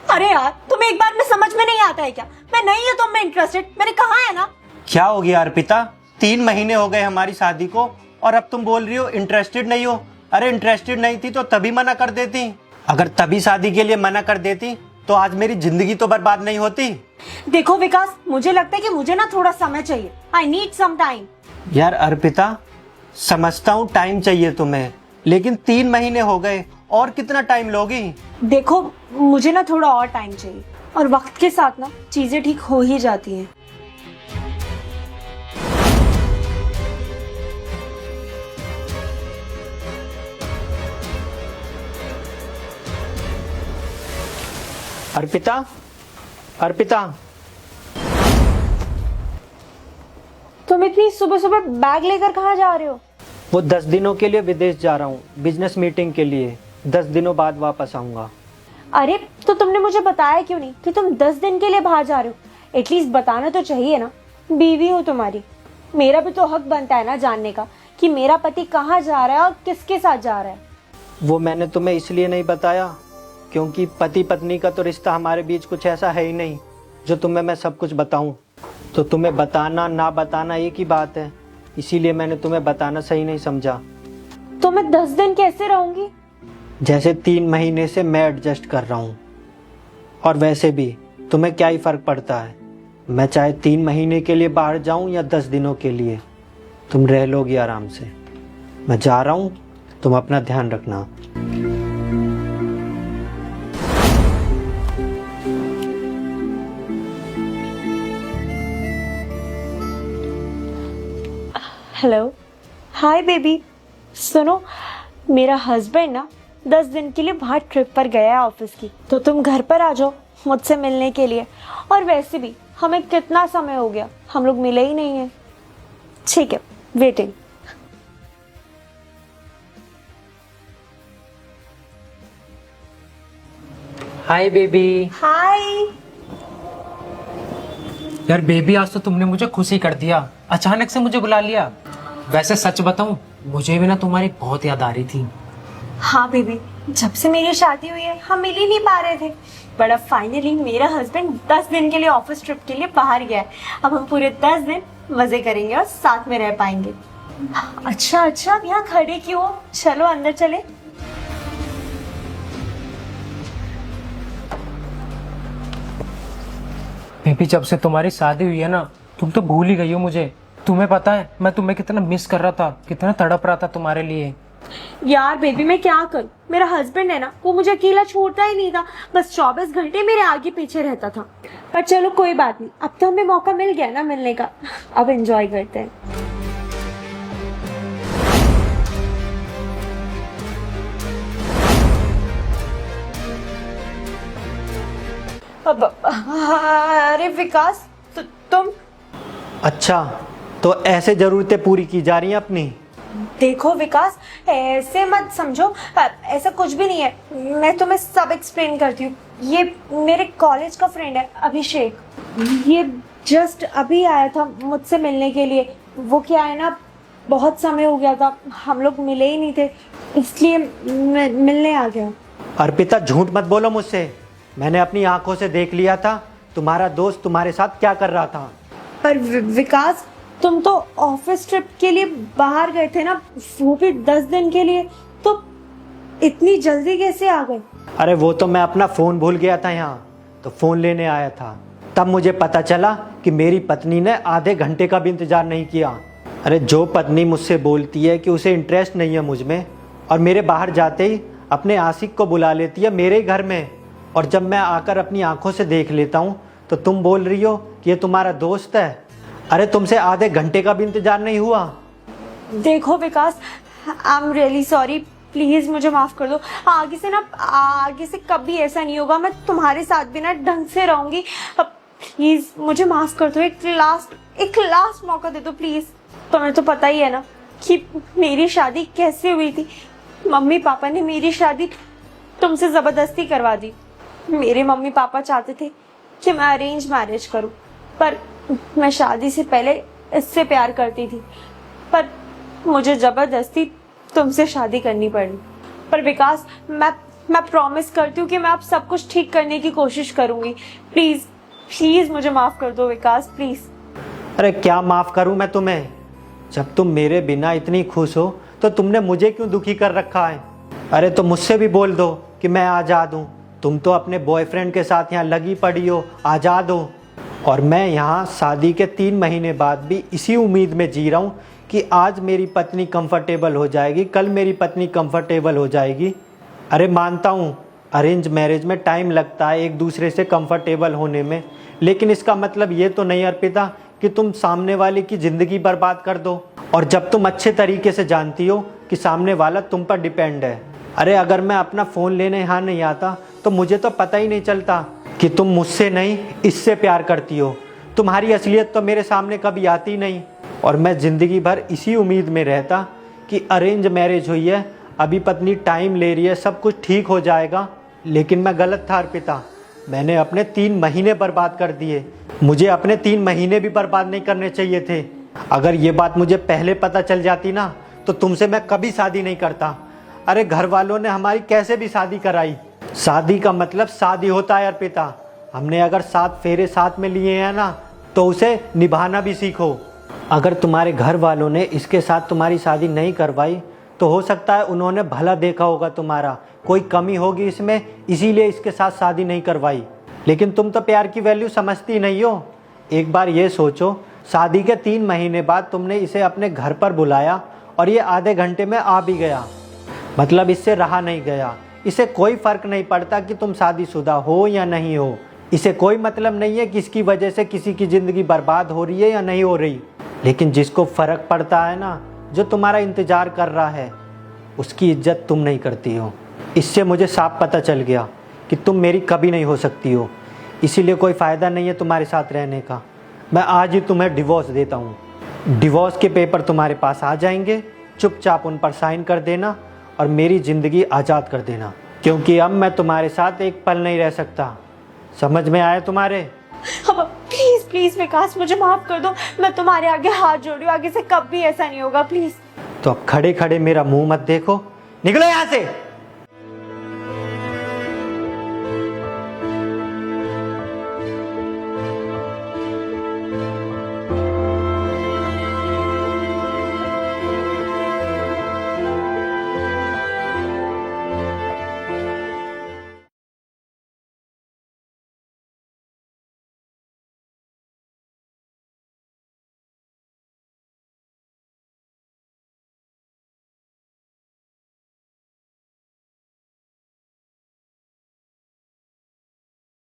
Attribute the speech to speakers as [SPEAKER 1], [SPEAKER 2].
[SPEAKER 1] अरे यार, तुम्हें एक बार में समझ में नहीं आता है क्या? मैं नहीं हूँ तुम में इंटरेस्टेड, मैंने कहा है ना।
[SPEAKER 2] क्या हो गया अर्पिता, 3 महीने हो गए हमारी शादी को और अब तुम बोल रही हो इंटरेस्टेड नहीं हो। अरे इंटरेस्टेड नहीं थी तो तभी मना कर देती। अगर तभी शादी के लिए मना कर देती तो आज मेरी जिंदगी तो बर्बाद नहीं होती।
[SPEAKER 1] देखो विकास, मुझे लगता है कि मुझे ना थोड़ा समय चाहिए। I need some time.
[SPEAKER 2] यार अर्पिता, समझता हूँ टाइम चाहिए तुम्हें, लेकिन 3 महीने हो गए, और कितना टाइम लोगी?
[SPEAKER 1] देखो, मुझे ना थोड़ा और टाइम चाहिए, और वक्त के साथ ना चीजें ठीक हो ही जाती हैं।
[SPEAKER 2] अर्पिता, अर्पिता,
[SPEAKER 1] तुम इतनी सुबह सुबह बैग लेकर कहाँ जा रहे हो?
[SPEAKER 2] वो 10 दिनों के लिए विदेश जा रहा हूँ, बिजनेस मीटिंग के लिए। 10 दिनों बाद वापस आऊंगा।
[SPEAKER 1] अरे तो तुमने मुझे बताया क्यों नहीं कि तुम 10 दिन के लिए बाहर जा रहे हो? एटलीस्ट बताना तो चाहिए ना। बीवी हो तुम्हारी, मेरा भी तो हक बनता है ना जानने का कि मेरा पति कहाँ जा रहा है और किसके साथ जा रहा है।
[SPEAKER 2] वो मैंने तुम्हें इसलिए नहीं बताया क्योंकि पति पत्नी का तो रिश्ता हमारे बीच कुछ ऐसा है ही नहीं जो तुम्हें मैं सब कुछ बताऊं। तो तुम्हें बताना ना बताना एक ही बात है, इसीलिए मैंने तुम्हें बताना सही नहीं समझा।
[SPEAKER 1] तो मैं 10 दिन कैसे रहूंगी?
[SPEAKER 2] जैसे 3 महीने से मैं एडजस्ट कर रहा हूँ। और वैसे भी तुम्हें क्या ही फर्क पड़ता है, मैं चाहे 3 महीने के लिए बाहर जाऊं या 10 दिनों के लिए, तुम रह लोगी आराम से। मैं जा रहा हूँ, तुम अपना ध्यान रखना।
[SPEAKER 1] Hello, hi baby. सुनो, मेरा हस्बैंड ना 10 दिन के लिए बाहर ट्रिप पर गया है ऑफिस की, तो तुम घर पर आ जाओ मुझसे मिलने के लिए। और वैसे भी हमें कितना समय हो गया, हम लोग मिले ही नहीं है। ठीक है, वेटिंग।
[SPEAKER 3] Hi baby.
[SPEAKER 1] हाय।
[SPEAKER 3] यार बेबी, आज तो तुमने मुझे खुशी कर दिया, अचानक से मुझे बुला लिया। वैसे सच बताऊं, मुझे भी ना तुम्हारी बहुत याद आ रही थी।
[SPEAKER 1] हाँ बेबी, जब से मेरी शादी हुई है हम मिल ही नहीं पा रहे थे, बट अब फाइनली मेरा हस्बैंड 10 दिन के लिए ऑफिस ट्रिप के लिए बाहर गया है। अब हम पूरे 10 दिन मजे करेंगे और साथ में रह पाएंगे। अच्छा अच्छा, अब यहाँ खड़े क्यों हो? चलो अंदर चले।
[SPEAKER 3] बेबी, जब से तुम्हारी शादी हुई है ना, तुम तो भूल ही गई हो मुझे। तुम्हें पता है मैं तुम्हें कितना मिस कर रहा था, कितना तड़प रहा था तुम्हारे लिए।
[SPEAKER 1] यार बेबी, मैं क्या करूं? मेरा हस्बैंड है ना, वो मुझे अकेला छोड़ता ही नहीं था, बस 24 घंटे मेरे आगे पीछे रहता था। पर चलो कोई बात नहीं, अब तो हमें मौका मिल गया ना मिलने का, अब एंजॉय करते हैं। अरे विकास, तुम।
[SPEAKER 2] अच्छा, तो ऐसे जरूरतें पूरी की जा रही हैं अपनी?
[SPEAKER 1] देखो विकास, ऐसे मत समझो, ऐसा कुछ भी नहीं है। मैं तुम्हें सब एक्सप्लेन करती हूँ। ये मेरे कॉलेज का फ्रेंड है अभिषेक, ये जस्ट अभी आया था मुझसे मिलने के लिए। वो क्या है ना, बहुत समय हो गया था, हम लोग मिले ही नहीं थे, इसलिए मैं मिलने आ गया।
[SPEAKER 2] अर्पिता, झूठ मत बोलो मुझसे। मैंने अपनी आंखों से देख लिया था तुम्हारा दोस्त तुम्हारे साथ क्या कर रहा था।
[SPEAKER 1] पर विकास, तुम तो ऑफिस ट्रिप के लिए बाहर गए थे ना, वो भी 10 दिन के लिए, तो इतनी जल्दी कैसे आ गए?
[SPEAKER 2] अरे वो तो मैं अपना फ़ोन भूल गया था यहाँ, तो फ़ोन लेने आया था। तब मुझे पता चला कि मेरी पत्नी ने आधे घंटे का भी इंतज़ार नहीं किया। अरे जो पत्नी मुझसे बोलती है कि उसे इंटरेस्ट नहीं है मुझ में, और मेरे बाहर जाते ही अपने आशिक को बुला लेती है मेरे घर में, और जब मैं आकर अपनी आंखों से देख लेता हूँ तो तुम बोल रही हो कि ये तुम्हारा दोस्त है। अरे तुमसे आधे घंटे का भी इंतजार नहीं हुआ।
[SPEAKER 1] देखो Vikas, I am really sorry, please मुझे माफ कर दो। आगे से कभी ऐसा नहीं होगा, मैं तुम्हारे साथ भी ना ढंग से रहूंगी। प्लीज मुझे माफ कर दो, एक लास्ट मौका दे दो प्लीज। तुम्हें तो पता ही है ना कि मेरी शादी कैसे हुई थी। मम्मी पापा ने मेरी शादी तुमसे जबरदस्ती करवा दी। मेरे मम्मी पापा चाहते थे कि मैं अरेंज मैरिज करूं, पर मैं शादी से पहले इससे प्यार करती थी, पर मुझे जबरदस्ती तुमसे शादी करनी पड़ी। पर विकास, मैं प्रॉमिस करती हूँ कि मैं अब सब कुछ ठीक करने की कोशिश करूंगी। प्लीज प्लीज मुझे माफ कर दो विकास, प्लीज।
[SPEAKER 2] अरे क्या माफ़ करूं मैं तुम्हें? जब तुम मेरे बिना इतनी खुश हो तो तुमने मुझे क्यों दुखी कर रखा है? अरे तो मुझसे भी बोल दो कि मैं आज़ाद हूँ। तुम तो अपने बॉयफ्रेंड के साथ यहाँ लगी पड़ी हो, आज़ाद हो। और मैं यहाँ शादी के 3 महीने बाद भी इसी उम्मीद में जी रहा हूँ कि आज मेरी पत्नी कंफर्टेबल हो जाएगी, कल मेरी पत्नी कंफर्टेबल हो जाएगी। अरे मानता हूँ अरेंज मैरिज में टाइम लगता है एक दूसरे से कंफर्टेबल होने में, लेकिन इसका मतलब ये तो नहीं अर्पिता कि तुम सामने वाले की ज़िंदगी बर्बाद कर दो। और जब तुम अच्छे तरीके से जानती हो कि सामने वाला तुम पर डिपेंड है। अरे अगर मैं अपना फ़ोन लेने यहाँ नहीं आता तो मुझे तो पता ही नहीं चलता कि तुम मुझसे नहीं इससे प्यार करती हो। तुम्हारी असलियत तो मेरे सामने कभी आती नहीं। और मैं ज़िंदगी भर इसी उम्मीद में रहता कि अरेंज मैरिज हुई है, अभी पत्नी टाइम ले रही है, सब कुछ ठीक हो जाएगा। लेकिन मैं गलत था अर्पिता, मैंने अपने 3 महीने बर्बाद कर दिए। मुझे अपने 3 महीने भी बर्बाद नहीं करने चाहिए थे। अगर ये बात मुझे पहले पता चल जाती ना तो तुमसे मैं कभी शादी नहीं करता। अरे घर वालों ने हमारी कैसे भी शादी कराई। शादी का मतलब शादी होता है अर्पिता। हमने अगर 7 फेरे साथ में लिए हैं ना तो उसे निभाना भी सीखो। अगर तुम्हारे घर वालों ने इसके साथ तुम्हारी शादी नहीं करवाई तो हो सकता है उन्होंने भला देखा होगा तुम्हारा, कोई कमी होगी इसमें, इसीलिए इसके साथ शादी नहीं करवाई। लेकिन तुम तो प्यार की वैल्यू समझती नहीं हो। एक बार ये सोचो, शादी के 3 महीने बाद तुमने इसे अपने घर पर बुलाया और ये आधे घंटे में आ भी गया। मतलब इससे रहा नहीं गया। इसे कोई फ़र्क नहीं पड़ता कि तुम शादीशुदा हो या नहीं हो। इसे कोई मतलब नहीं है कि इसकी वजह से किसी की ज़िंदगी बर्बाद हो रही है या नहीं हो रही। लेकिन जिसको फ़र्क पड़ता है ना, जो तुम्हारा इंतज़ार कर रहा है, उसकी इज्जत तुम नहीं करती हो। इससे मुझे साफ पता चल गया कि तुम मेरी कभी नहीं हो सकती हो। इसीलिए कोई फ़ायदा नहीं है तुम्हारे साथ रहने का। मैं आज ही तुम्हें डिवोर्स देता हूँ। डिवोर्स के पेपर तुम्हारे पास आ जाएंगे, चुपचाप उन पर साइन कर देना और मेरी ज़िंदगी आज़ाद कर देना, क्योंकि अब मैं तुम्हारे साथ एक पल नहीं रह सकता। समझ में आया तुम्हारे?
[SPEAKER 1] अब प्लीज प्लीज विकास मुझे माफ कर दो। मैं तुम्हारे आगे हाथ जोड़ रही हूँ, आगे से कभी ऐसा नहीं होगा, प्लीज।
[SPEAKER 2] तो अब खड़े खड़े मेरा मुंह मत देखो, निकलो यहाँ से।